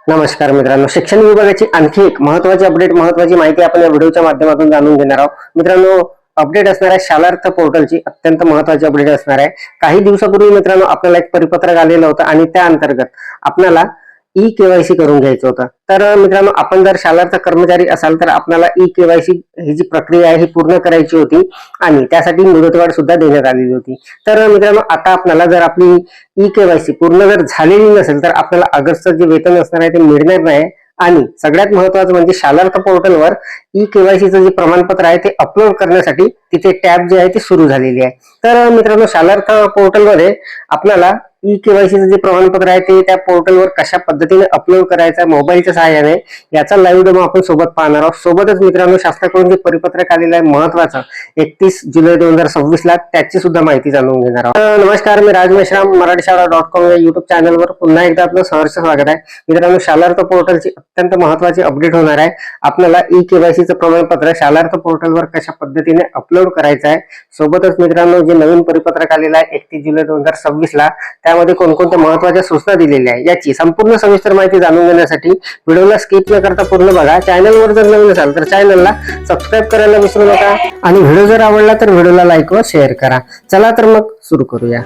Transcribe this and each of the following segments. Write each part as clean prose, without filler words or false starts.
नमस्कार मित्रांनो, शिक्षण विभागाची आणखी एक महत्त्वाची अपडेट, महत्त्वाची माहिती आपण या व्हिडिओच्या माध्यमातून जाणून घेणार आहोत. मित्रांनो, अपडेट असणार आहे शालार्थ पोर्टलची अत्यंत महत्त्वाची अपडेट असणार आहे. काही दिवसापूर्वी मित्रांनो आपल्याला एक परिपत्रक आलेलं होतं आणि त्या अंतर्गत आपल्याला ई केवायसी करून घ्यायचं होतं. तर मित्रांनो, आपण जर शालार्थ कर्मचारी असाल तर आपल्याला ई केवायसी ही जी प्रक्रिया आहे ही पूर्ण करायची होती आणि त्यासाठी मुदतवाढ सुद्धा देण्यात आलेली होती. तर मित्रांनो, आता आपल्याला जर आपली ई केवायसी पूर्ण जर झालेली नसेल तर आपल्याला ऑगस्टचं जे वेतन असणार आहे ते मिळणार नाही. आणि सगळ्यात महत्वाचं म्हणजे शालार्थ पोर्टलवर ई केवायसीचं जे प्रमाणपत्र आहे ते अपलोड करण्यासाठी तिथे टॅब जे आहे ते सुरू झालेली आहे. तर मित्रांनो, शालार्थ पोर्टलमध्ये आपल्याला ई केवायसीचं जे प्रमाणपत्र आहे ते त्या पोर्टलवर कशा पद्धतीने अपलोड करायचं मोबाईलच्या सहाय्याने याचा लाईव्ह डेमो आपण सोबत पाहणार आहोत. सोबतच मित्रांनो, शासनाकडून जे परिपत्रक आलेलं आहे महत्वाचं 31 जुलै 2026 ला त्याची सुद्धा माहिती जाणून घेणार आहोत. नमस्कार, मी राज मेश्राम, मराठीशाळा.com या युट्यूब चॅनलवर पुन्हा एकदा आपलं सहर्ष स्वागत आहे. मित्रांनो, शालार्थ पोर्टलची अत्यंत महत्वाची अपडेट होणार आहे. आपल्याला ई केवायसीचं प्रमाणपत्र शालार्थ पोर्टलवर कशा पद्धतीने अपलोड करायचं आहे. सोबतच मित्रांनो, जे नवीन परिपत्रक आलेलं आहे 31 जुलै 2026 ला त्यामध्ये कोणकोणत्या महत्वाच्या सूचना दिलेल्या आहे याची संपूर्ण सविस्तर माहिती जाणून घेण्यासाठी व्हिडिओला स्किप न करता पूर्ण बघा. चॅनलवर जर नवीन असाल तर चॅनलला सबस्क्राईब करायला विसरू नका आणि व्हिडिओ जर आवडला तर व्हिडिओला लाईक व शेअर करा. चला तर मग सुरू करूया.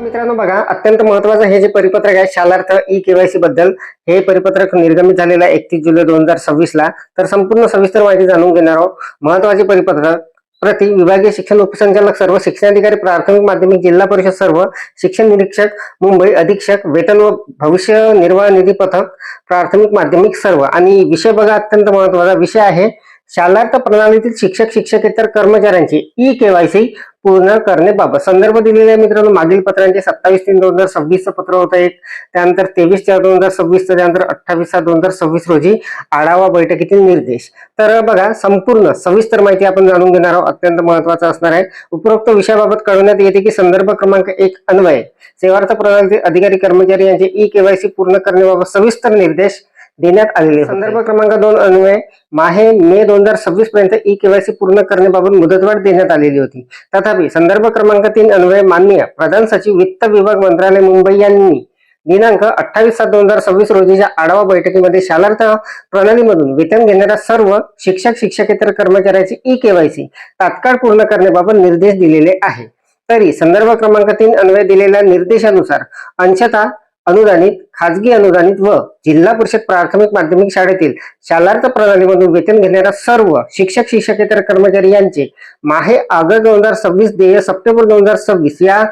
मित्रांनो बघा, अत्यंत महत्वाचं हे जे परिपत्रक आहे शालार्थ ई केवायसी बद्दल, हे परिपत्रक निर्गमित झालेलं आहे 31 जुलै 2026 ला. तर संपूर्ण सविस्तर माहिती जाणून घेणार आहोत. महत्वाचे परिपत्रक प्रति विभागीय शिक्षण उपसंचालक सर्व शिक्षणाधिकारी प्राथमिक माध्यमिक जिल्हा परिषद सर्व शिक्षण निरीक्षक मुंबई अधीक्षक वेतन व भविष्य निर्वाह निधी पथक प्राथमिक माध्यमिक सर्व. आणि विषय बघा, अत्यंत महत्वाचा विषय आहे शालार्थ प्रणालीतील शिक्षक शिक्षकेतर कर्मचाऱ्यांची ई केवायसी पूर्ण करण्याबाबत. संदर्भ दिलेले आहे मित्रांनो मागील पत्रांचे 27/3/2026 पत्र होतं एक, त्यानंतर 23/4/2026, त्यानंतर 28/7/2026 रोजी आढावा बैठकीतील निर्देश. तर बघा, संपूर्ण सविस्तर माहिती आपण जाणून घेणार आहोत. अत्यंत महत्वाचं असणार आहे. उपरोक्त विषयाबाबत कळवण्यात येते की संदर्भ क्रमांक 1 अन्वये सेवार्थ प्रणालीतील अधिकारी कर्मचारी यांचे ई केवायसी पूर्ण करण्याबाबत सविस्तर निर्देश देण्यात आलेले. संदर्भ क्रमांक 2 अन्वये माहे मे 2026 पर्यंत ई केवायसी पूर्ण करण्याबाबत मुदतवाढ देण्यात आलेली होती. तथापि संदर्भ क्रमांक 3 अन्वये माननीय प्रधान सचिव वित्त विभाग मंत्रालय मुंबई यांनी दिनांक 28/7/2026 रोजीच्या आढावा बैठकीमध्ये शालार्थ प्रणालीमधून वेतन घेणाऱ्या सर्व शिक्षक शिक्षकेतर कर्मचाऱ्यांची ई केवायसी तात्काळ पूर्ण करण्याबाबत निर्देश दिलेले आहे. तरी संदर्भ क्रमांक 3 अन्वये दिलेल्या निर्देशानुसार अंशतः अनुदानित, खाजगी अनुदानित व जिल्हा परिषद प्राथमिक माध्यमिक शाळेतील शालार्थ प्रणालीमधून वेतन घेणाऱ्या सर्व शिक्षक शिक्षकेतर कर्मचारी यांचे माहे ऑगस्ट 2026 देय सप्टेंबर 2026 या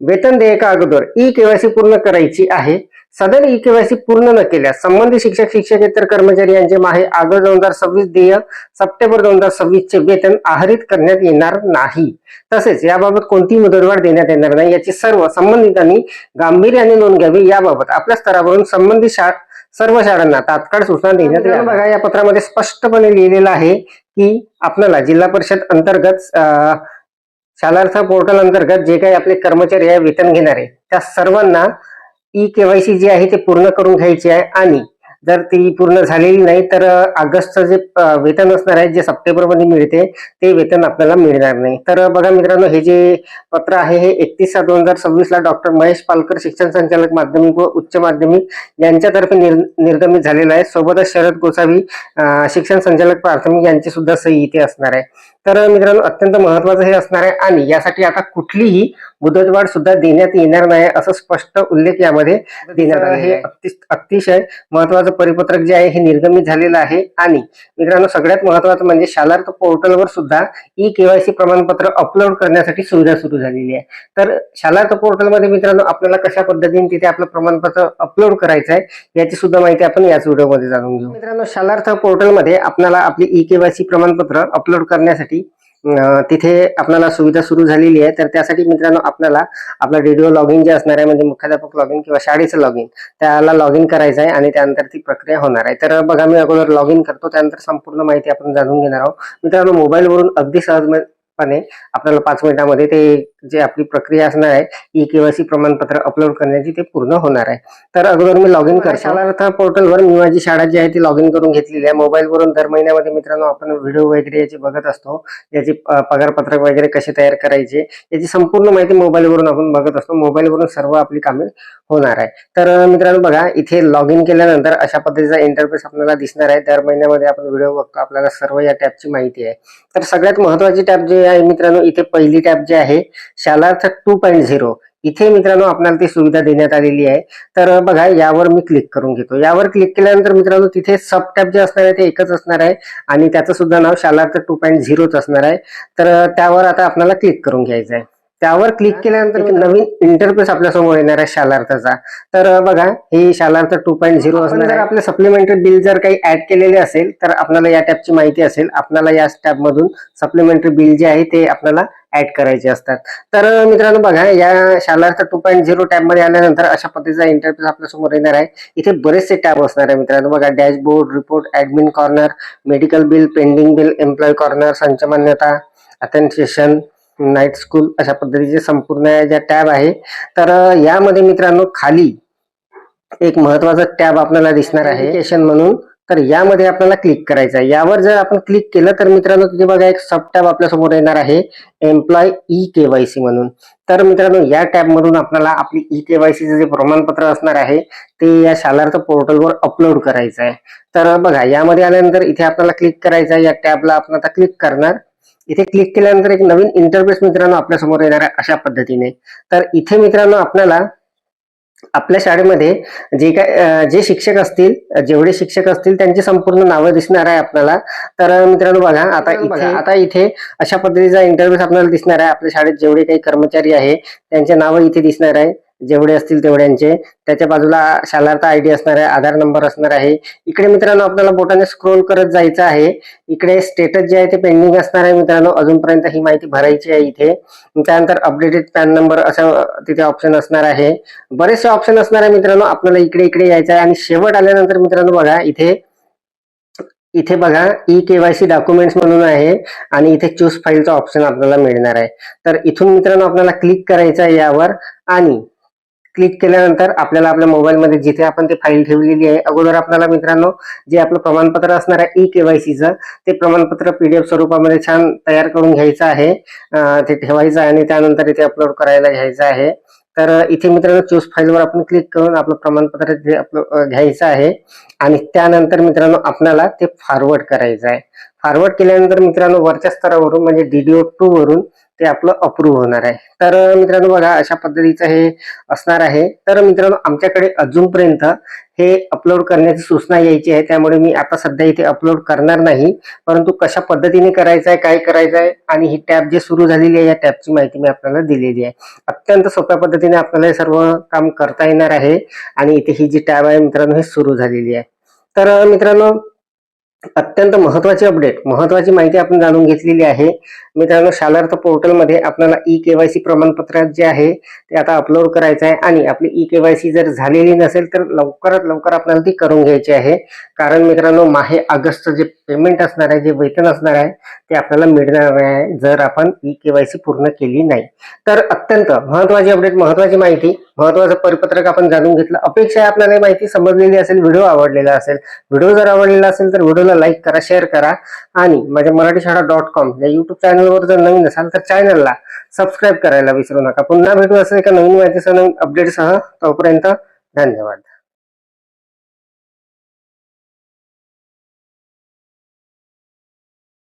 वेतन देयका अगोदर ई केवायसी पूर्ण करायची आहे. सदर ई केवायसी पूर्ण न केल्यास संबंधित शिक्षक शिक्षकेतर कर्मचारी यांचे माहे ऑगस्ट 2026 देय सप्टेंबर 2026 चे वेतन आहरित करण्यात येणार नाही. तसेच याबाबत कोणतीही मुदतवाढ देण्यात येणार नाही याची सर्व संबंधितांनी गांभीर्याने नोंद घ्यावी. याबाबत आपल्या स्तरावरून संबंधित सर्व शाळांना तात्काळ सूचना देण्यात येईल. बघा, या पत्रामध्ये स्पष्टपणे लिहिलेलं आहे की आपल्याला जिल्हा परिषद अंतर्गत शालार्थ पोर्टल अंतर्गत जे काही आपले कर्मचारी आहे वेतन घेणारे त्या सर्वांना ई केवायसी जी आहे ते पूर्ण करून घ्यायची आहे. आणि जर ती पूर्ण झालेली नाही तर ऑगस्टचं जे वेतन असणार आहे जे सप्टेंबर मध्ये मिळते ते वेतन आपल्याला मिळणार नाही. तर बघा मित्रांनो, हे जे पत्र आहे हे 31/7/2026 ला डॉक्टर महेश पालकर शिक्षण संचालक माध्यमिक व उच्च माध्यमिक यांच्यातर्फे निर्गमित झालेलं आहे. सोबतच शरद गोसावी शिक्षण संचालक प्राथमिक यांची सुद्धा सही इथे असणार आहे. तर मित्रांनो, अत्यंत महत्वाचं हे असणार आहे आणि यासाठी आता कुठलीही मुदतवाढ सुद्धा देण्यात येणार नाही असं स्पष्ट उल्लेख यामध्ये देण्यात आला आहे. अतिशय महत्वाचं परिपत्रक जे आहे हे निर्गमित झालेलं आहे. आणि मित्रांनो, सगळ्यात महत्वाचं म्हणजे शालार्थ पोर्टलवर सुद्धा ई केवायसी प्रमाणपत्र अपलोड करण्यासाठी सुविधा सुरू झालेली आहे. तर शालार्थ पोर्टलमध्ये मित्रांनो आपल्याला कशा पद्धतीने तिथे आपलं प्रमाणपत्र अपलोड करायचं आहे याची सुद्धा माहिती आपण याच व्हिडिओमध्ये जाणून घेऊ. मित्रांनो, शालार्थ पोर्टलमध्ये आपल्याला आपली ई केवायसी प्रमाणपत्र अपलोड करण्यासाठी तिथे आपल्याला सुविधा सुरू झालेली आहे. तर त्यासाठी मित्रांनो आपल्याला आपला रेडिओ लॉग इन जे असणार आहे म्हणजे मुख्याध्यापक लॉग इन किंवा शाळेचं लॉग इन त्याला लॉग इन करायचं आहे आणि त्यानंतर ती प्रक्रिया होणार आहे. तर बघा, मी अगोदर लॉग इन करतो, त्यानंतर संपूर्ण माहिती आपण जाणून घेणार आहोत. मित्रांनो, मोबाईलवरून अगदी सहजपणे आपल्याला 5 मिनिटांमध्ये ते जे आपली प्रक्रिया असणार आहे ई केवायसी प्रमाणपत्र अपलोड करण्याची ते पूर्ण होणार आहे. तर अगोदर मी लॉग इन करतो. शालार्थ पोर्टलवर मी माझी शाळा जी आहे ती लॉग इन करून घेतलेली आहे. मोबाईलवरून दर महिन्यामध्ये मित्रांनो आपण व्हिडिओ वगैरे याची बघत असतो. याची पगारपत्रक वगैरे कसे तयार करायचे याची संपूर्ण माहिती मोबाईलवरून आपण बघत असतो. मोबाईलवरून सर्व आपली कामे होणार आहे. तर मित्रांनो बघा, इथे लॉग इन केल्यानंतर अशा पद्धतीचा इंटरफेस आपल्याला दिसणार आहे. दर महिन्यामध्ये आपण व्हिडिओ बघतो, आपल्याला सर्व या टॅबची माहिती आहे. तर सगळ्यात महत्वाची टॅब जी आहे मित्रांनो, इथे पहिली टॅब जी आहे शालार्थ 2.0, इथे मित्रांनो आपल्याला ती सुविधा देण्यात आलेली आहे. तर बघा, यावर मी क्लिक करून घेतो. यावर क्लिक केल्यानंतर मित्रांनो तिथे सब टॅब जे असणार आहे ते एकच असणार आहे आणि त्याचं सुद्धा नाव शालार्थ 2.0 असणार आहे. तर त्यावर आता आपल्याला क्लिक करून घ्यायचं आहे. त्यावर क्लिक केल्यानंतर नवीन इंटरफेस आपल्या समोर येणार आहे शालार्थचा. तर बघा, हे शालार्थ 2.0 असणार. जर आपले सप्लिमेंटरी बिल जर काही ऍड केलेले असेल तर आपल्याला या टॅबची माहिती असेल. आपल्याला या टॅब मधून सप्लिमेंटरी बिल जे आहे ते आपल्याला ऍड करायचे असतात. तर मित्रांनो बघा, या शालार्थ 2.0 टॅब मध्ये आल्यानंतर अशा पद्धतीचा इंटरफेस आपल्या समोर येणार आहे. इथे बरेचसे टॅब असणार आहे मित्रांनो. बघा, dashboard, report, admin corner, medical bill, pending bill, employee corner, संच मान्यता, अथेंटिकेशन, नाईट स्कूल, अशा पद्धतीचे संपूर्ण ज्या टॅब आहे. तर यामध्ये मित्रांनो खाली एक महत्वाचा टॅब आपल्याला दिसणार आहे एज्युकेशन म्हणून. तर यामध्ये आपल्याला क्लिक करायचं आहे. यावर जर आपण क्लिक केलं तर मित्रांनो तिथे बघा एक सब टॅब आपल्या समोर येणार आहे, एम्प्लॉय ई केवायसी म्हणून. तर मित्रांनो या टॅब मधून आपल्याला आपली ई केवायसीचं जे प्रमाणपत्र असणार आहे ते या शालार्थ पोर्टलवर अपलोड करायचं आहे. तर बघा, यामध्ये आल्यानंतर इथे आपल्याला क्लिक करायचं आहे. या टॅबला आपण आता क्लिक करणार. इथे क्लिक केल्यानंतर एक नवीन इंटरफेस मित्रांनो आपल्या समोर येणार आहे अशा पद्धतीने. तर इथे मित्रांनो आपल्याला आपल्या शाळेमध्ये जे शिक्षक असतील, जेवढे शिक्षक असतील त्यांची संपूर्ण नावं दिसणार आहे आपल्याला. तर मित्रांनो बघा, आता इथे अशा पद्धतीचा इंटरफेस आपल्याला दिसणार आहे. आपल्या शाळेत जेवढे काही कर्मचारी आहे त्यांचे नाव इथे दिसणार आहे, जेवढे असतील तेवढ्यांचे. त्याच्या बाजूला शालार्थ आयडी असणार आहे, आधार नंबर असणार आहे. इकडे मित्रांनो आपल्याला बोटाने स्क्रोल करत जायचं आहे. इकडे स्टेटस जे आहे ते पेंडिंग असणार आहे मित्रांनो, अजूनपर्यंत ही माहिती भरायची आहे इथे. त्यानंतर अपडेटेड पॅन नंबर असं तिथे ऑप्शन असणार आहे. बरेचसे ऑप्शन असणार आहे मित्रांनो, आपल्याला इकडे इकडे यायचं आहे. आणि शेवट आल्यानंतर मित्रांनो बघा, इथे बघा ई केवायसी डॉक्युमेंट्स म्हणून आहे आणि इथे चूज फाईलचा ऑप्शन आपल्याला मिळणार आहे. तर इथून मित्रांनो आपल्याला क्लिक करायचं आहे यावर. आणि क्लिक केल्यानंतर आपल्याला आपल्या मोबाईलमध्ये जिथे आपण ते फाईल ठेवलेली आहे, अगोदर आपल्याला मित्रांनो जे आपलं प्रमाणपत्र असणार आहे ई केवायसीचं ते प्रमाणपत्र पीडीएफ स्वरूपामध्ये छान तयार करून घ्यायचं आहे, ते ठेवायचं आहे आणि त्यानंतर इथे अपलोड करायला घ्यायचं आहे. तर इथे मित्रांनो चूज फाईलवर आपण क्लिक करून आपलं प्रमाणपत्र जे घ्यायचं आहे आणि त्यानंतर मित्रांनो आपल्याला ते फॉरवर्ड करायचं आहे. फॉरवर्ड केल्यानंतर मित्रांनो वरच्या स्तरावरून म्हणजे DDO2 वरून ते आपलं अप्रूव्ह होणार आहे. तर मित्रांनो बघा, अशा पद्धतीचं हे असणार आहे. तर मित्रांनो आमच्याकडे अजूनपर्यंत हे अपलोड करण्याची सूचना यायची आहे, त्यामुळे मी आता सध्या इथे अपलोड करणार नाही. परंतु कशा पद्धतीने करायचं आहे, काय करायचं आहे आणि ही टॅब जे सुरू झालेली आहे या टॅबची माहिती मी आपल्याला दिलेली आहे. अत्यंत सोप्या पद्धतीने आपल्याला हे सर्व काम करता येणार आहे. आणि इथे ही जी टॅब आहे मित्रांनो ही सुरू झालेली आहे. तर मित्रांनो अत्यंत महत्वाची अपडेट, महत्वाची माहिती आपण जाणून घेतलेली आहे मित्रांनो. शालार्थ पोर्टलमध्ये आपल्याला ई केवायसी प्रमाणपत्र जे आहे ते आता अपलोड करायचं आहे. आणि आपली ई केवायसी जर झालेली नसेल तर लवकरात लवकर आपल्याला ती करून घ्यायची आहे. कारण मित्रांनो माहे ऑगस्टचं जे पेमेंट असणार आहे, जे वेतन असणार आहे ते आपल्याला मिळणार आहे जर आपण ई केवायसी पूर्ण केली नाही. तर अत्यंत महत्वाची अपडेट, महत्वाची माहिती, महत्वाचं परिपत्रक आपण जाणून घेतलं. अपेक्षा आहे आपल्याला माहिती समजलेली असेल, व्हिडिओ आवडलेला असेल. व्हिडिओ जर आवडलेला असेल तर व्हिडिओला लाईक करा, शेअर करा. आणि माझ्या मराठीशाळा.com या युट्यूब चॅनलवर जर नवीन असाल तर चॅनलला सबस्क्राईब करायला विसरू नका. पुन्हा भेटू असं एका नवीन माहितीसह, नवीन अपडेटसह. तोपर्यंत धन्यवाद.